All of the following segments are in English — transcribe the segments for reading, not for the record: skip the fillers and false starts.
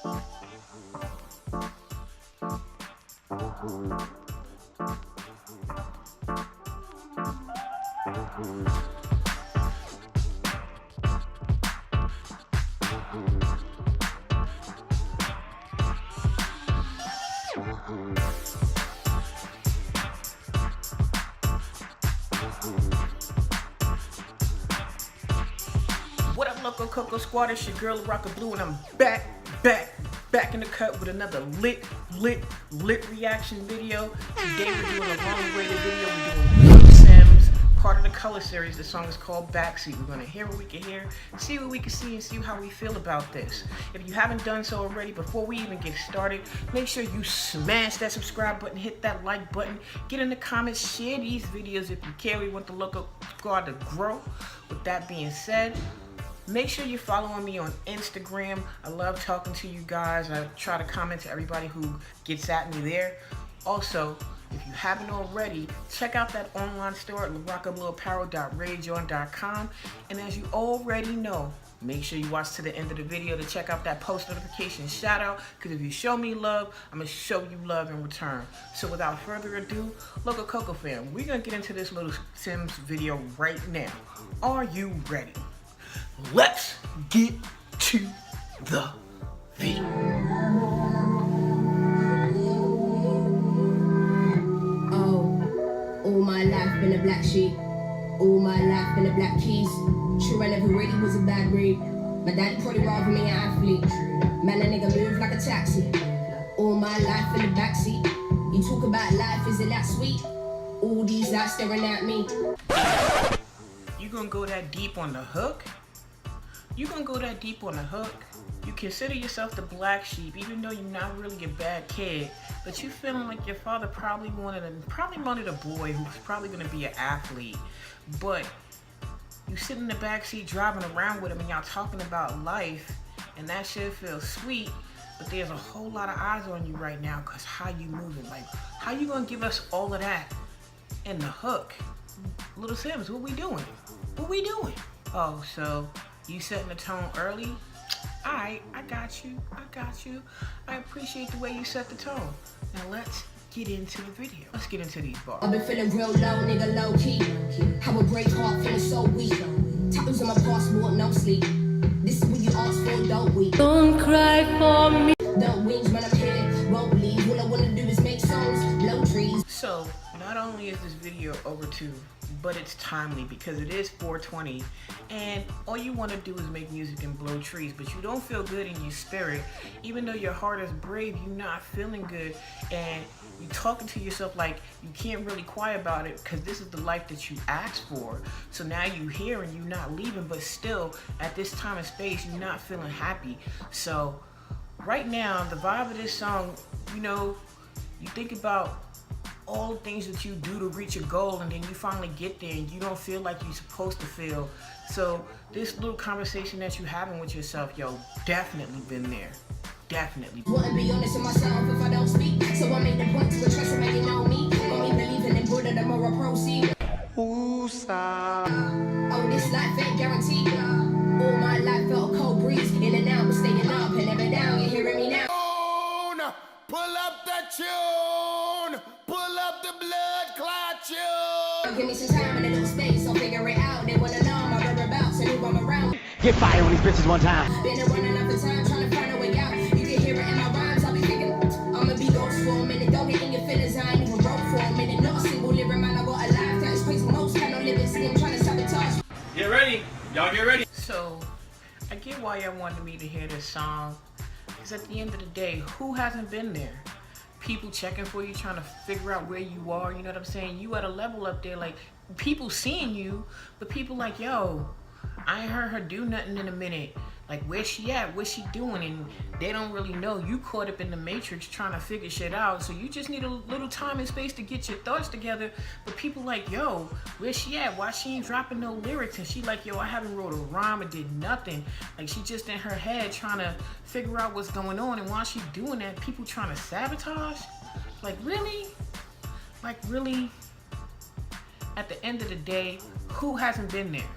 What up, local KoKo squad? It's your girl LaRoca Blu, and I'm back in the cut with another lit reaction video. Today we're doing a long-awaited video. We're doing Simz, part of the Color series. The song is called Backseat. We're gonna hear what we can hear, see what we can see, and see how we feel about this. If you haven't done so already, before we even get started, make sure you smash that subscribe button, hit that like button, get in the comments, share these videos if you care. We want the local squad to grow. With that being said, make sure you're following me on Instagram. I love talking to you guys. I try to comment to everybody who gets at me there. Also, if you haven't already, check out that online store at LaRocaBluApparel.rageon.com. And as you already know, make sure you watch to the end of the video to check out that post notification shout out, because if you show me love, I'm going to show you love in return. So without further ado, local KoKo fam, we're going to get into this little Simz video right now. Are you ready? Let's get to the video. All my life been a black sheep. All my life been a black keys. Sure, I never really was a bad breed. My daddy probably rather me an athlete. Man, a nigga move like a taxi. All my life in the backseat. You talk about life, is it that sweet? All these eyes staring at me. You gonna go that deep on the hook? You gonna go that deep on the hook? You consider yourself the black sheep, even though you're not really a bad kid, but you feeling like your father probably wanted a boy who's probably gonna be an athlete. But you sit in the backseat driving around with him and y'all talking about life, and that shit feels sweet. But there's a whole lot of eyes on you right now, cause how you moving? Like, how you gonna give us all of that in the hook? Little Simz, what we doing? What we doing? Oh, so you setting the tone early? Alright, I got you. I appreciate the way you set the tone. Now let's get into the video. Let's get into these bars. I've been feeling real low, nigga, low key. How a brave heart feeling so weak. Tattoos on my passport, no sleep. This is what you ask for, don't we? Don't cry for me. Don't whinge when I'm here, won't leave. All I wanna do is make songs, blow trees. So, not only is this video over 2, but it's timely because it is 420, and all you want to do is make music and blow trees, but you don't feel good in your spirit. Even though your heart is brave, you're not feeling good, and you're talking to yourself like you can't really quiet about it because this is the life that you asked for. So now you here and you're not leaving, but still at this time and space you're not feeling happy. So right now the vibe of this song, you know, you think about all the things that you do to reach a goal, and then you finally get there and you don't feel like you're supposed to feel. So this little conversation that you're having with yourself, yo, definitely been there. Definitely. Wouldn't be honest with myself if I don't speak. So I make the point to address it, man, you know me. Got me believing in good, the more I proceed. Oh, this life ain't guaranteed. All my life felt a cold breeze. In and out, but staying up and never down. You hearing me now? Pull up the tune. Pull up the blood clot tune. Give me some time and a little space, I'll figure it out. They wanna know my whereabouts and who I'm around. Get fired on these bitches one time. Been running out of time, trying to find a way out. You can hear it in my rhymes, I'll be thinking I'ma be ghost for a minute. Don't get in your feelings, I ain't even wrote for a minute. Not a single living man, I got a life that is crazy. Most kind of living, see him trying to sabotage. Get ready. Y'all get ready. So I get why y'all wanted me to hear this song, because at the end of the day, who hasn't been there? People checking for you, trying to figure out where you are, you know what I'm saying? You at a level up there, like, people seeing you, but people like, yo, I ain't heard her do nothing in a minute. Like, where's she at? What's she doing? And they don't really know. You caught up in the matrix trying to figure shit out. So you just need a little time and space to get your thoughts together. But people like, yo, where's she at? Why she ain't dropping no lyrics? And she like, yo, I haven't wrote a rhyme or did nothing. Like, she just in her head trying to figure out what's going on. And while she doing that, people trying to sabotage? Like, really? Like, really? At the end of the day, who hasn't been there?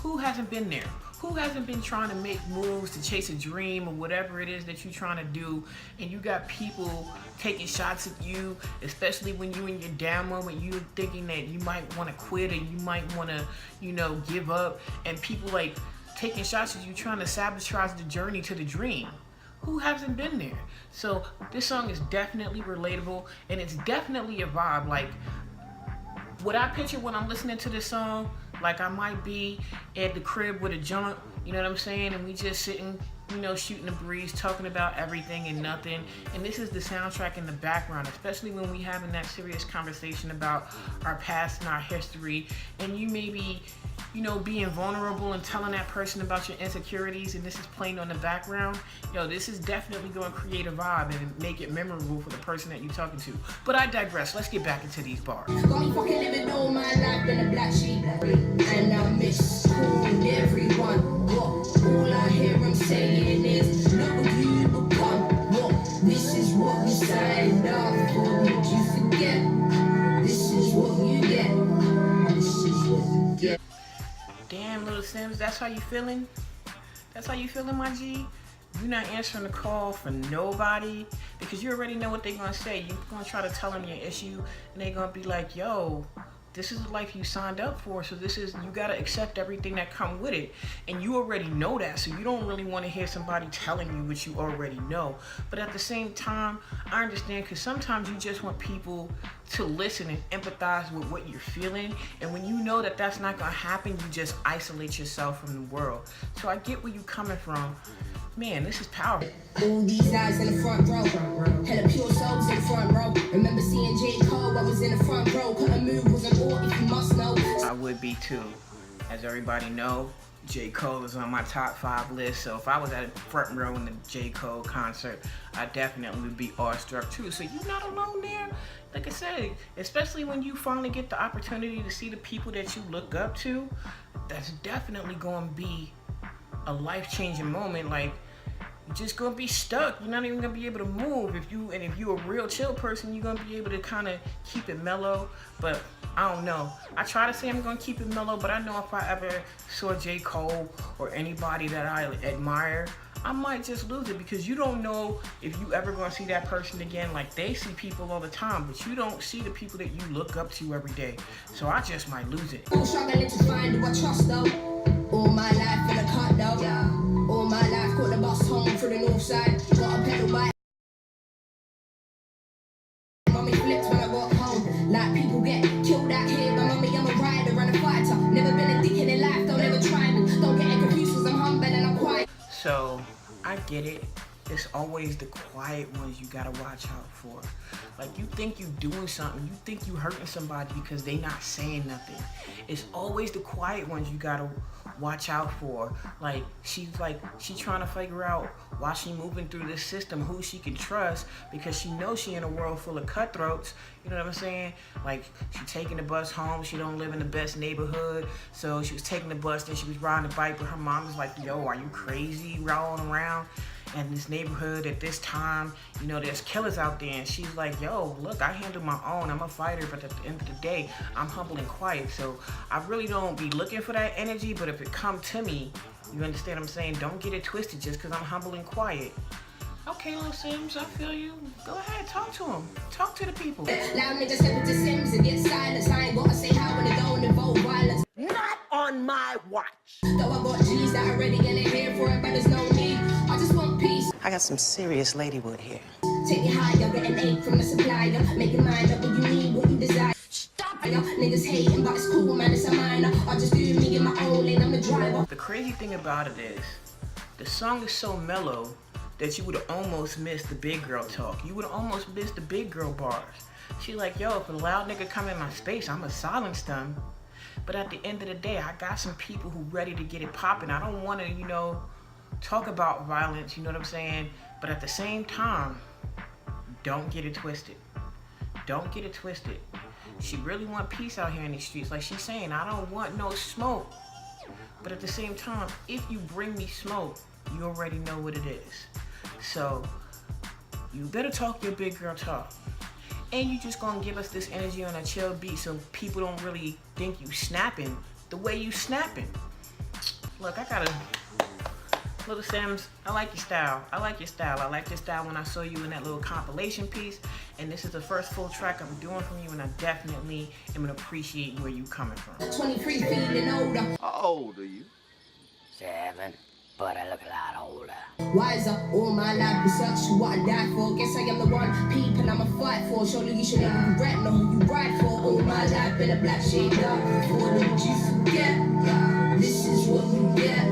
Who hasn't been there? Who hasn't been trying to make moves to chase a dream or whatever it is that you're trying to do, and you got people taking shots at you, especially when you in your down moment, you're thinking that you might want to quit or you might want to, you know, give up, and people like taking shots at you trying to sabotage the journey to the dream. Who hasn't been there? So this song is definitely relatable, and it's definitely a vibe. Like, what I picture when I'm listening to this song, like I might be at the crib with a joint, you know what I'm saying? And we just sitting, you know, shooting the breeze, talking about everything and nothing. And this is the soundtrack in the background, especially when we having that serious conversation about our past and our history. And you may be, you know, being vulnerable and telling that person about your insecurities, and this is playing on the background. Yo, this is definitely going to create a vibe and make it memorable for the person that you're talking to. But I digress. Let's get back into these bars. Got me fucking living all my life in a black sheep, and I miscalled everyone. What? All I hear them saying is, look what you become. What? This is what you signed up for. Did you forget? This is what you get. This is what you get. Damn, little Simz, that's how you feeling? That's how you feeling, my G? You're not answering the call for nobody because you already know what they're gonna say. You're gonna try to tell them your issue, and they're gonna be like, yo, this is the life you signed up for, so this is, you gotta accept everything that come with it. And you already know that, so you don't really wanna hear somebody telling you what you already know. But at the same time, I understand, because sometimes you just want people to listen and empathize with what you're feeling. And when you know that that's not gonna happen, you just isolate yourself from the world. So I get where you're coming from. Man, this is powerful. All these eyes in the front row, hella pure souls in the front row. Remember seeing KoKo, I was in the front row. Couldn't move, was an order, if you must know. I would be too. As everybody know, Cole is on my top 5 list. So if I was at the front row in the Cole concert, I definitely would be awestruck too. So you're not alone there. Like I said, especially when you finally get the opportunity to see the people that you look up to, that's definitely going to be a life-changing moment. Like, you're just gonna be stuck. You're not even gonna be able to move. If you're a real chill person, you're gonna be able to kind of keep it mellow. But I don't know. I try to say I'm gonna keep it mellow, but I know if I ever saw Cole or anybody that I admire, I might just lose it, because you don't know if you ever gonna see that person again. Like, they see people all the time, but you don't see the people that you look up to every day. So I just might lose it. I'm struggling to find who I trust though. All my life in a cut though. Yeah. All my life caught the bus home through the north side. Got a pedal bike. Mommy flipped when I got home. Like, people get killed out here, but mommy, I'm a rider and a fighter. Never been a dickhead in life, don't ever try me. Don't get it confused, cause I'm humble and I'm quiet. So I get it. It's always the quiet ones you gotta watch out for. Like, you think you doing something, you think you hurting somebody because they not saying nothing. It's always the quiet ones you gotta watch out for. Like, she trying to figure out while she moving through this system who she can trust, because she knows she in a world full of cutthroats. You know what I'm saying? Like, she taking the bus home, she don't live in the best neighborhood, so she was taking the bus, then she was riding the bike, but her mom was like, yo, are you crazy rolling around in this neighborhood at this time? You know, there's killers out there. And she's like, yo, look, I handle my own, I'm a fighter, but at the end of the day, I'm humble and quiet. So I really don't be looking for that energy, but if it come to me, you understand what I'm saying? Don't get it twisted just because I'm humble and quiet. Okay, little Simz, I feel you. Go ahead, talk to him. Talk to the people. Loud niggas step into Simz and get silence. I ain't gotta say how when they don't involve violence. Not on my watch. Though I got G's that are ready and they're here for it, but there's no need. I just want peace. I got some serious ladywood here. Take it higher, get an aid from the supplier. Make your mind up what you need, what you desire. Stop it, niggas hating, but it's cool, man, it's a minor. I just do me in my own lane, I'm the driver. The crazy thing about it is, the song is so mellow that you would almost miss the big girl talk. You would almost miss the big girl bars. She like, yo, if a loud nigga come in my space, I'ma silence them. But at the end of the day, I got some people who ready to get it popping. I don't wanna, you know, talk about violence, you know what I'm saying? But at the same time, don't get it twisted. Don't get it twisted. She really want peace out here in these streets. Like she's saying, I don't want no smoke. But at the same time, if you bring me smoke, you already know what it is. So you better talk your big girl talk. And you just gonna give us this energy on a chill beat so people don't really think you snapping the way you snapping. Look, I gotta, Little Simz, I like your style. I like your style. I like your style when I saw you in that little compilation piece. And this is the first full track I'm doing from you, and I definitely am gonna appreciate where you coming from. 23 feeling older. How old are you? 7, but I look a lot older. Wiser, all my life research what I died for. Guess I am the one people I'ma fight for. Surely you should never regret, know who you ride for. All my life been a black sheep, what did you forget? This is what you get.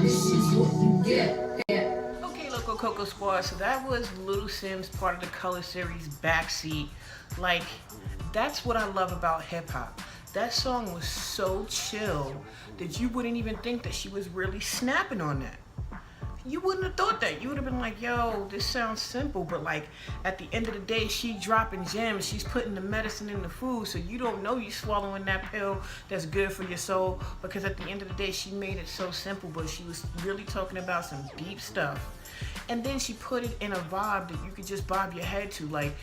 This is what you get. Okay, local KoKo squad, so that was Little Simz, part of the color series Backseat. Like, that's what I love about hip hop. That song was so chill that you wouldn't even think that she was really snapping on that. You wouldn't have thought that. You would have been like, yo, this sounds simple, but like at the end of the day, she dropping gems. She's putting the medicine in the food, so you don't know you swallowing that pill that's good for your soul, because at the end of the day, she made it so simple, but she was really talking about some deep stuff. And then she put it in a vibe that you could just bob your head to. Like,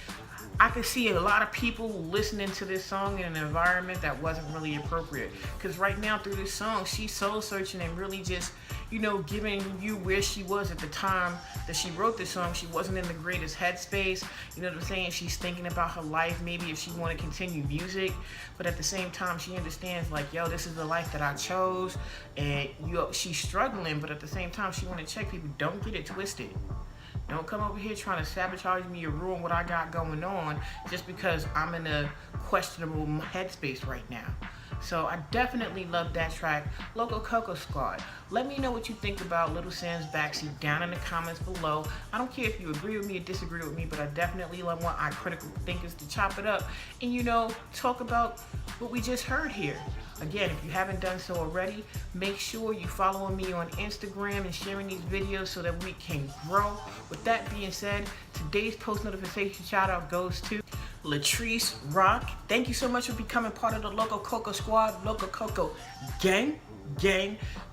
I could see a lot of people listening to this song in an environment that wasn't really appropriate. Because right now through this song, she's soul searching and really just, you know, giving you where she was at the time that she wrote this song. She wasn't in the greatest headspace. You know what I'm saying? She's thinking about her life, maybe if she want to continue music. But at the same time, she understands like, yo, this is the life that I chose. And she's struggling, but at the same time, she want to check people. Don't get it twisted. Don't come over here trying to sabotage me or ruin what I got going on just because I'm in a questionable headspace right now. So I definitely love that track. Local KoKo squad, let me know what you think about Little Simz Backseat down in the comments below. I don't care if you agree with me or disagree with me, but I definitely want our critical thinkers to chop it up and, you know, talk about what we just heard here. Again, if you haven't done so already, make sure you following me on Instagram and sharing these videos so that we can grow. With that being said, today's post notification shout out goes to Latrice Rock. Thank you so much for becoming part of the Local KoKo squad, Local KoKo gang.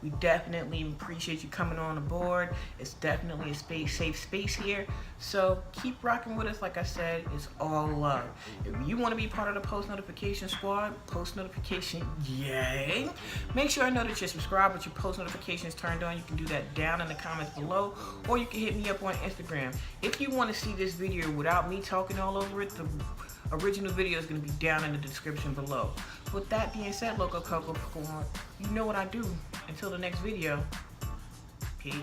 We definitely appreciate you coming on board. It's definitely a safe space here. So keep rocking with us. Like I said, it's all love. If you want to be part of the post notification squad, post notification gang, make sure I know that you're subscribed with your post notifications turned on. You can do that down in the comments below, or you can hit me up on Instagram. If you want to see this video without me talking all over it, the original video is going to be down in the description below. With that being said, Local KoKo squad, you know what I do. Until the next video, peace.